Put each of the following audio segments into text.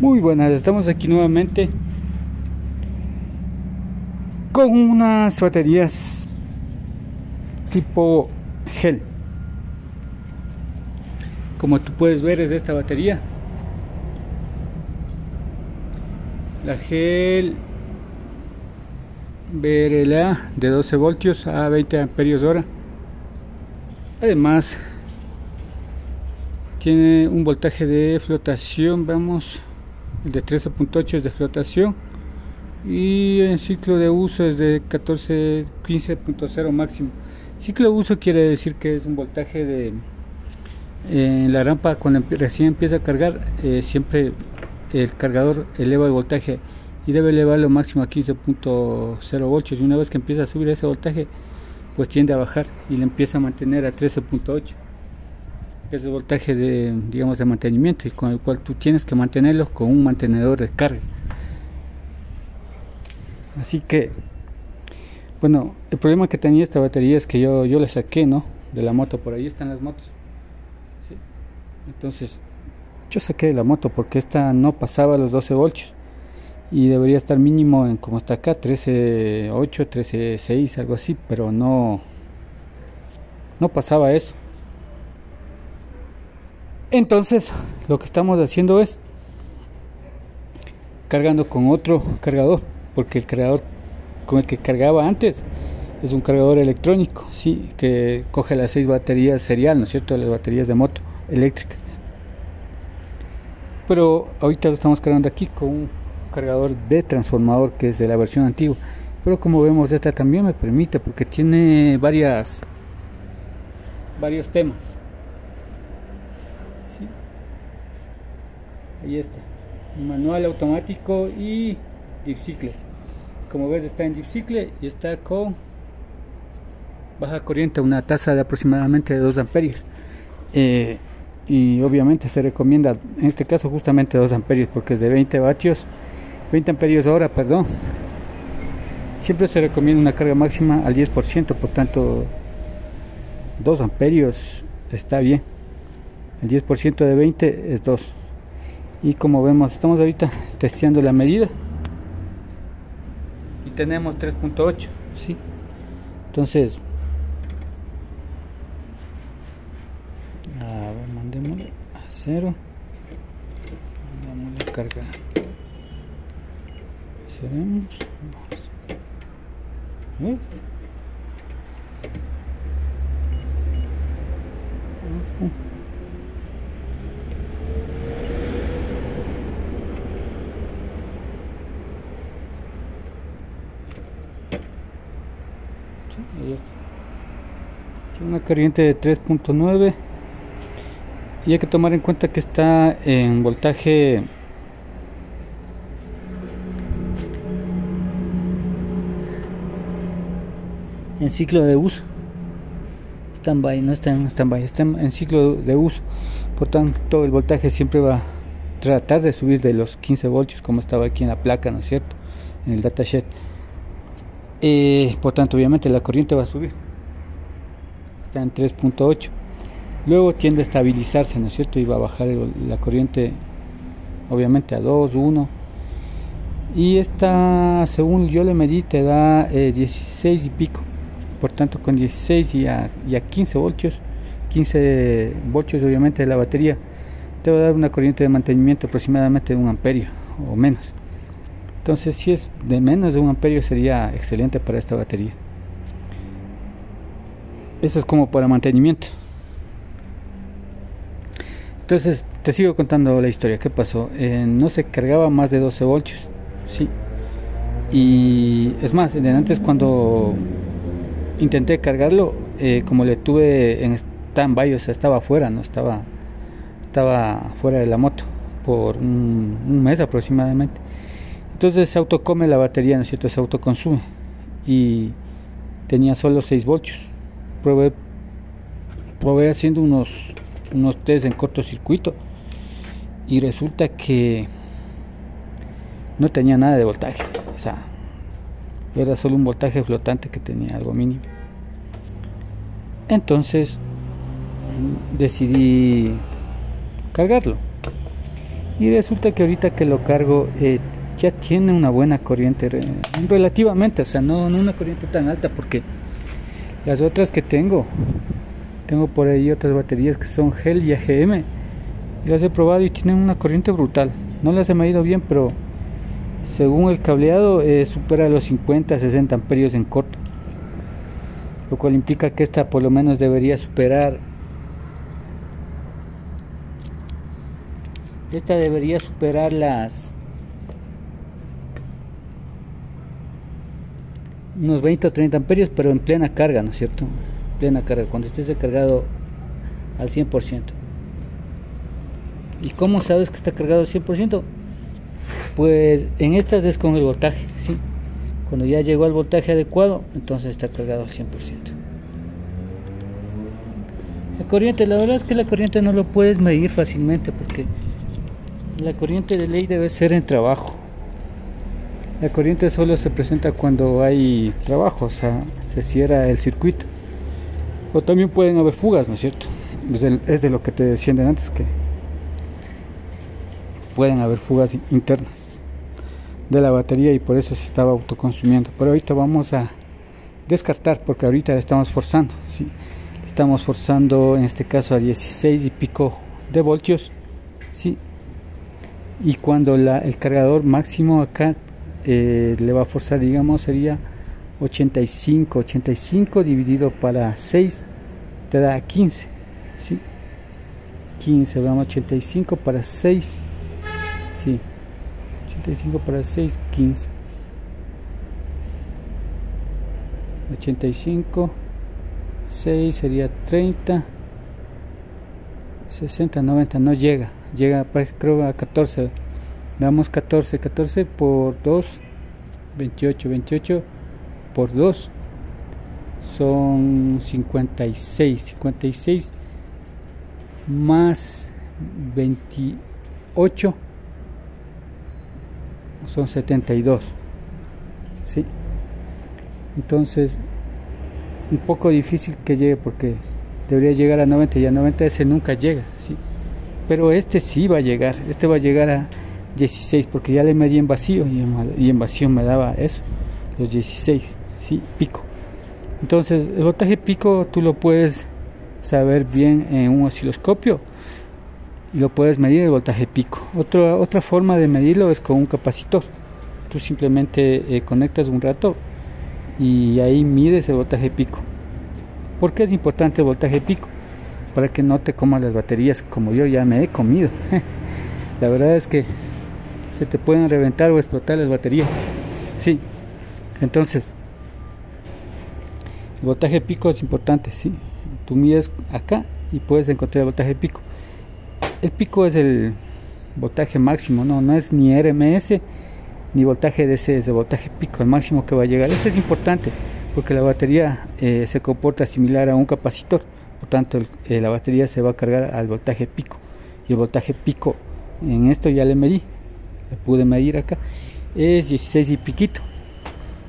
Muy buenas, estamos aquí nuevamente con unas baterías tipo gel. Como tú puedes ver, es esta batería, la gel BRLA de 12 voltios a 20 amperios hora. Además tiene un voltaje de flotación, el de 13.8 es de flotación, y el ciclo de uso es de 15.0 máximo. Ciclo de uso quiere decir que es un voltaje de la rampa. Cuando recién empieza a cargar, siempre el cargador eleva el voltaje y debe elevarlo máximo a 15.0 voltios, y una vez que empieza a subir ese voltaje, pues tiende a bajar y le empieza a mantener a 13.8. es el voltaje de mantenimiento, y con el cual tú tienes que mantenerlo con un mantenedor de carga. Así que, bueno, el problema que tenía esta batería es que yo la saqué, ¿no?, de la moto. Por ahí están las motos, ¿sí? Entonces yo saqué de la moto porque esta no pasaba los 12 voltios y debería estar mínimo en, como está acá, 13.8, 13.6, algo así, pero no pasaba eso. Entonces lo que estamos haciendo es cargando con otro cargador, porque el cargador con el que cargaba antes es un cargador electrónico, sí, que coge las 6 baterías serial, ¿no es cierto?, las baterías de moto eléctrica. Pero ahorita lo estamos cargando aquí con un cargador de transformador, que es de la versión antigua. Pero como vemos, esta también me permite, porque tiene varios temas. ¿Sí? Ahí está, manual, automático y dipsicle. Como ves, está en dipsicle y está con baja corriente, una tasa de aproximadamente 2 amperios. Y obviamente se recomienda en este caso justamente 2 amperios, porque es de 20 amperios hora, perdón. Siempre se recomienda una carga máxima al 10%, por tanto 2 amperios está bien. El 10% de 20 es 2. Y como vemos, estamos ahorita testeando la medida y tenemos 3.8, ¿sí? Entonces, a ver, mandémosle a 0, mandémosle carga, cerremos, ahí está. Tiene una corriente de 3.9 y hay que tomar en cuenta que está en voltaje en ciclo de uso. Standby, no está en standby, está en ciclo de uso. Por tanto, el voltaje siempre va a tratar de subir de los 15 voltios, como estaba aquí en la placa, ¿no es cierto?, en el datasheet. Por tanto, obviamente la corriente va a subir, está en 3.8. luego tiende a estabilizarse, ¿no es cierto?, y va a bajar la corriente obviamente a 2, 1, y esta, según yo le medí, te da 16 y pico. Por tanto, con 16 y a 15 voltios obviamente de la batería, te va a dar una corriente de mantenimiento aproximadamente de 1 amperio o menos. Entonces, si es de menos de 1 amperio, sería excelente para esta batería. Eso es como para mantenimiento. Entonces, te sigo contando la historia. ¿Qué pasó? No se cargaba más de 12 voltios, sí. Y es más, antes, cuando intenté cargarlo, como le tuve en stand-by, o sea, estaba afuera, no estaba fuera de la moto por un mes aproximadamente. Entonces se autocome la batería, ¿no es cierto?, se autoconsume, y tenía solo 6 voltios. Probé haciendo unos test en cortocircuito y resulta que no tenía nada de voltaje, o sea, era solo un voltaje flotante que tenía, algo mínimo. Entonces decidí cargarlo y resulta que ahorita que lo cargo ya tiene una buena corriente relativamente, o sea, no una corriente tan alta, porque las otras que tengo por ahí otras baterías que son GEL y AGM, y las he probado y tienen una corriente brutal. No las he medido bien, pero según el cableado supera los 50-60 amperios en corto, lo cual implica que esta por lo menos debería superar las unos 20 o 30 amperios, pero en plena carga, ¿no es cierto? Plena carga, cuando estés cargado al 100%. ¿Y cómo sabes que está cargado al 100%? Pues en estas es con el voltaje, ¿sí? Cuando ya llegó al voltaje adecuado, entonces está cargado al 100%. La corriente, la verdad es que la corriente no lo puedes medir fácilmente, porque la corriente de ley debe ser en trabajo. La corriente solo se presenta cuando hay trabajo, o sea, se cierra el circuito. O también pueden haber fugas, ¿no es cierto? Es de lo que te decían antes, que pueden haber fugas internas de la batería y por eso se estaba autoconsumiendo. Pero ahorita vamos a descartar, porque ahorita le estamos forzando, ¿sí? Estamos forzando en este caso a 16 y pico de voltios, ¿sí? Y cuando el cargador máximo acá le va a forzar, digamos, sería 85 dividido para 6 te da 15, ¿sí? 15, vamos, 85 para 6, sí, 85 para 6, 15, 85, 6 sería 30, 60, 90, no llega, creo a 14, damos 14 por 2, 28 por 2 son 56 más 28 son 72, ¿sí? Entonces un poco difícil que llegue, porque debería llegar a 90 y a 90 ese nunca llega, ¿sí? Pero este sí va a llegar, este va a llegar a 16, porque ya le medí en vacío y en vacío me daba eso, los 16, ¿sí? Pico. Entonces el voltaje pico tú lo puedes saber bien en un osciloscopio y lo puedes medir el voltaje pico. Otra forma de medirlo es con un capacitor. Tú simplemente conectas un rato y ahí mides el voltaje pico. ¿Por qué es importante el voltaje pico? Para que no te comas las baterías como yo ya me he comido. La verdad es que se te pueden reventar o explotar las baterías, sí. Entonces el voltaje pico es importante, sí. Tú mides acá y puedes encontrar el voltaje pico. El pico es el voltaje máximo, no es ni RMS ni voltaje DC, es el voltaje pico, el máximo que va a llegar. Eso es importante porque la batería se comporta similar a un capacitor, por tanto la batería se va a cargar al voltaje pico, y el voltaje pico en esto ya le pude medir acá, es 16 y piquito.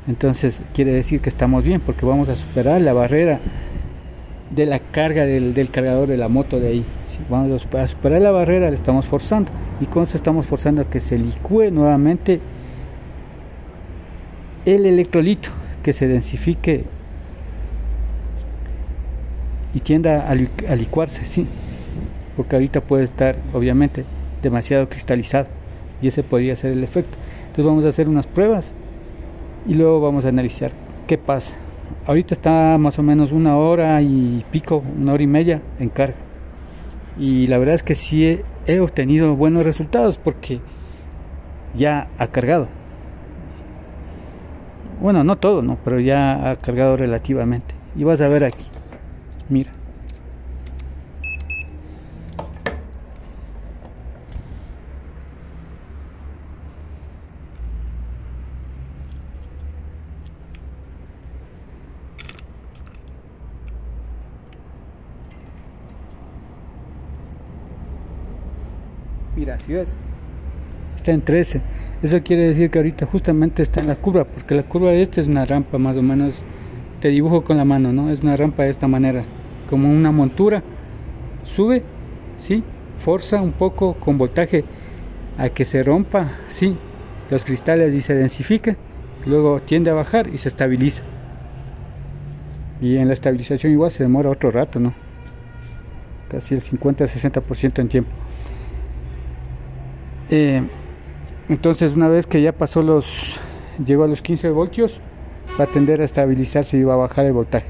Entonces quiere decir que estamos bien, porque vamos a superar la barrera de la carga del cargador de la moto de ahí, ¿sí? Vamos a superar la barrera, le estamos forzando, y con eso estamos forzando a que se licúe nuevamente el electrolito, que se densifique y tienda a licuarse, ¿sí? Porque ahorita puede estar obviamente demasiado cristalizado y ese podría ser el efecto. Entonces vamos a hacer unas pruebas y luego vamos a analizar qué pasa. Ahorita está más o menos 1 hora y pico, 1 hora y media en carga, y la verdad es que sí he obtenido buenos resultados, porque ya ha cargado, bueno, no todo, no, pero ya ha cargado relativamente. Y vas a ver aquí, mira. Mira, si ves, está en 13. Eso quiere decir que ahorita justamente está en la curva, porque la curva de esta es una rampa, más o menos, te dibujo con la mano, ¿no? Es una rampa de esta manera, como una montura. Sube, ¿sí? Forza un poco con voltaje a que se rompa, sí, los cristales y se densifique, luego tiende a bajar y se estabiliza. Y en la estabilización igual se demora otro rato, ¿no? Casi el 50-60% en tiempo. Entonces una vez que ya pasó llegó a los 15 voltios, va a tender a estabilizarse y va a bajar el voltaje.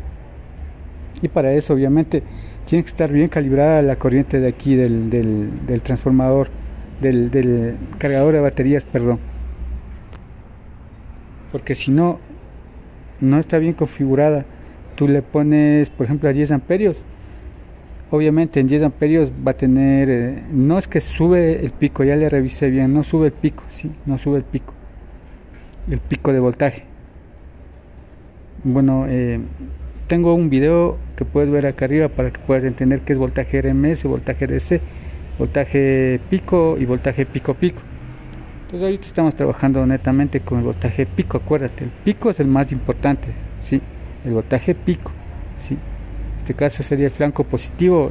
Y para eso obviamente tiene que estar bien calibrada la corriente de aquí del transformador, del cargador de baterías, perdón. Porque si no está bien configurada, tú le pones por ejemplo a 10 amperios, obviamente en 10 amperios va a tener, no es que sube el pico, ya le revisé bien, no sube el pico, sí, no sube el pico de voltaje. Bueno, tengo un video que puedes ver acá arriba para que puedas entender qué es voltaje RMS, voltaje DC, voltaje pico y voltaje pico-pico. Entonces ahorita estamos trabajando netamente con el voltaje pico, acuérdate, el pico es el más importante, sí, el voltaje pico, sí. En este caso sería el flanco positivo,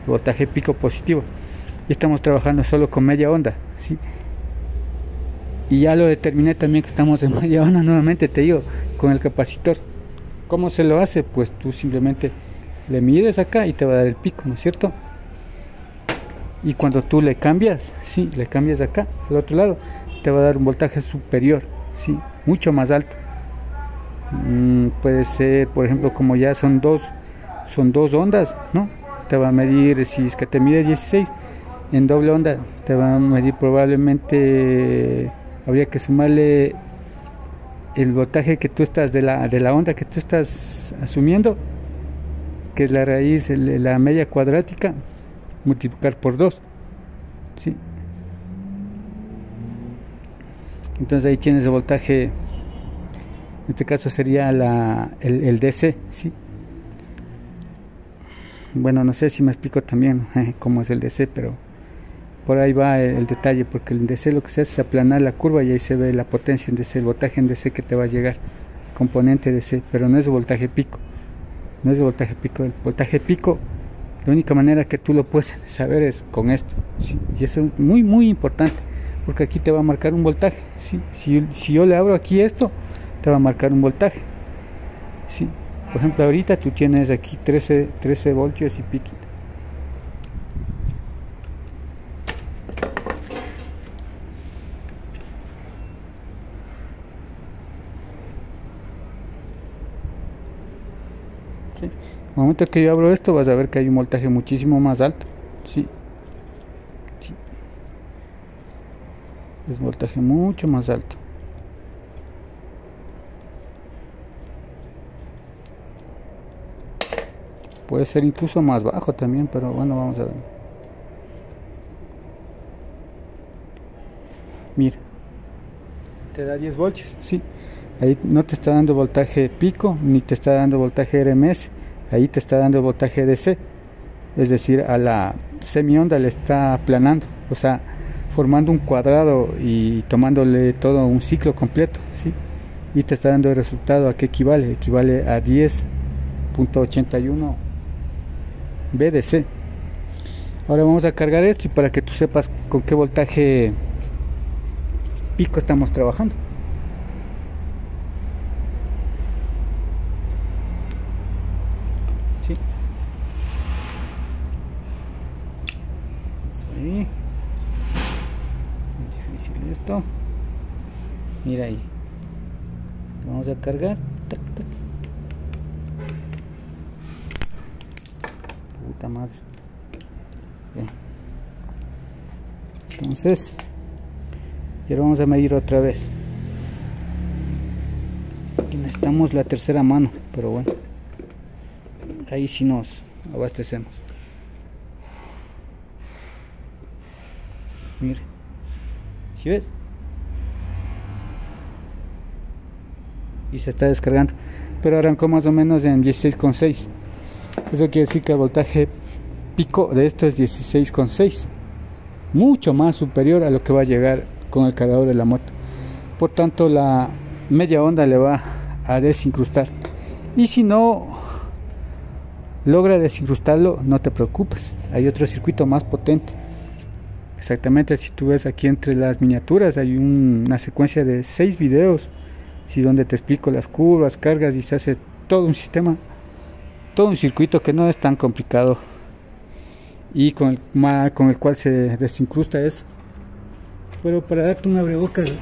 el voltaje pico positivo. Y estamos trabajando solo con media onda, ¿sí? Y ya lo determiné también que estamos en media onda, nuevamente te digo, con el capacitor. ¿Cómo se lo hace? Pues tú simplemente le mides acá y te va a dar el pico, ¿no es cierto? Y cuando tú le cambias, sí, le cambias acá, al otro lado, te va a dar un voltaje superior, sí, mucho más alto. Puede ser, por ejemplo, como ya son dos ondas, ¿no? Te va a medir, si es que te mide 16 en doble onda, te va a medir probablemente, habría que sumarle el voltaje que tú estás de la onda que tú estás asumiendo, que es la raíz, la media cuadrática, multiplicar por 2, ¿sí? Entonces ahí tienes el voltaje, en este caso sería el DC, ¿sí? Bueno, no sé si me explico también cómo es el DC, pero por ahí va el detalle, porque el DC lo que se hace es aplanar la curva y ahí se ve la potencia en DC, el voltaje en DC que te va a llegar, el componente DC, pero no es el voltaje pico, no es el voltaje pico. El voltaje pico, la única manera que tú lo puedes saber es con esto, ¿sí? Y eso es muy muy importante, porque aquí te va a marcar un voltaje, ¿sí? Si yo le abro aquí esto, te va a marcar un voltaje, ¿sí? Por ejemplo, ahorita tú tienes aquí 13 voltios y piquito. ¿Sí? Al momento que yo abro esto, vas a ver que hay un voltaje muchísimo más alto, ¿sí? ¿Sí? Es un voltaje mucho más alto. Puede ser incluso más bajo también, pero bueno, vamos a ver. Mira, te da 10 voltios, sí. Ahí no te está dando voltaje pico, ni te está dando voltaje RMS. Ahí te está dando voltaje DC. Es decir, a la semionda le está aplanando, o sea, formando un cuadrado y tomándole todo un ciclo completo, ¿sí? Y te está dando el resultado a qué equivale. Equivale a 10.81 VDC. Ahora vamos a cargar esto y para que tú sepas con qué voltaje pico estamos trabajando. ¿Sí? Ahí. Es difícil esto. Mira ahí. Vamos a cargar. Tac, tac. Puta madre. Bien. Entonces, y ahora vamos a medir otra vez. Aquí necesitamos la tercera mano, pero bueno, ahí sí nos abastecemos. Mire, ¿sí ves? Y se está descargando, pero arrancó más o menos en 16,6. Eso quiere decir que el voltaje pico de esto es 16,6, mucho más superior a lo que va a llegar con el cargador de la moto. Por tanto, la media onda le va a desincrustar, y si no logra desincrustarlo, no te preocupes, hay otro circuito más potente, Exactamente, si tú ves aquí entre las miniaturas hay una secuencia de 6 videos, ¿sí? Donde te explico las curvas, cargas y se hace todo un sistema, todo un circuito que no es tan complicado y con el cual se desincrusta eso. Pero para darte un abrebocas,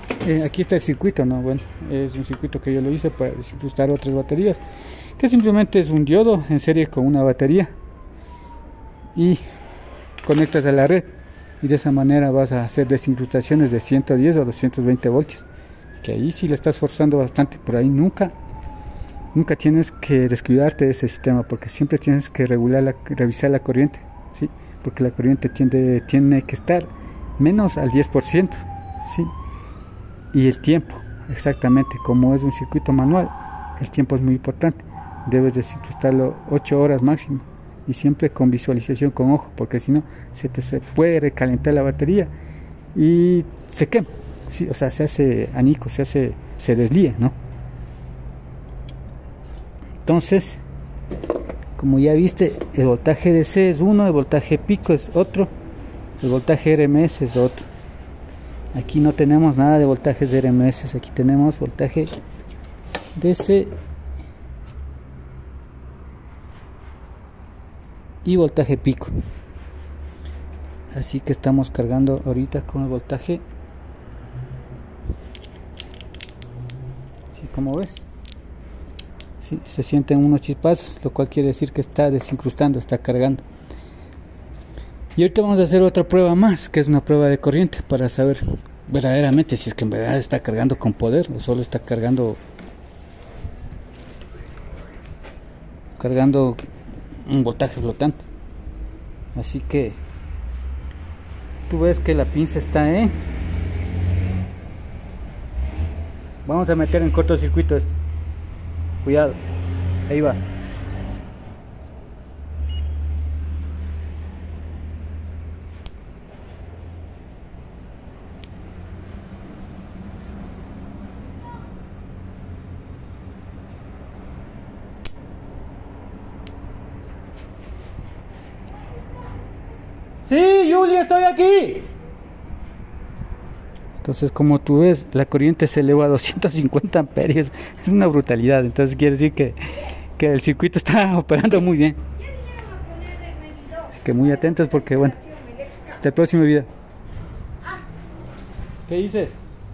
aquí está el circuito, ¿no? Bueno, es un circuito que yo lo hice para desincrustar otras baterías, que simplemente es un diodo en serie con una batería y conectas a la red, y de esa manera vas a hacer desincrustaciones de 110 o 220 voltios, que ahí sí le estás forzando bastante. Por ahí nunca tienes que descuidarte de ese sistema, porque siempre tienes que revisar la corriente, ¿sí? Porque la corriente tiene que estar menos al 10%, ¿sí? Y el tiempo, exactamente, como es un circuito manual, el tiempo es muy importante. Debes desincrustarlo 8 horas máximo, y siempre con visualización con ojo, porque si no se puede recalentar la batería y se quema, ¿sí? O sea, se hace añico, se deslía, ¿no? Entonces, como ya viste, el voltaje DC es uno, el voltaje pico es otro, el voltaje RMS es otro. Aquí no tenemos nada de voltajes de RMS, aquí tenemos voltaje DC y voltaje pico. Así que estamos cargando ahorita con el voltaje, ¿sí? Como ves, ¿sí? Se sienten unos chispazos, lo cual quiere decir que está desincrustando, está cargando. Y ahorita vamos a hacer otra prueba más, que es una prueba de corriente, para saber verdaderamente si es que en verdad está cargando con poder o solo está cargando un voltaje flotante. Así que tú ves que la pinza está en, vamos a meter en cortocircuito esto, cuidado, ahí va. Sí, Julia, estoy aquí. Entonces, como tú ves, la corriente se eleva a 250 amperios. Es una brutalidad. Entonces quiere decir que el circuito está operando muy bien. Así que muy atentos, porque bueno, hasta el próximo video. ¿Qué dices?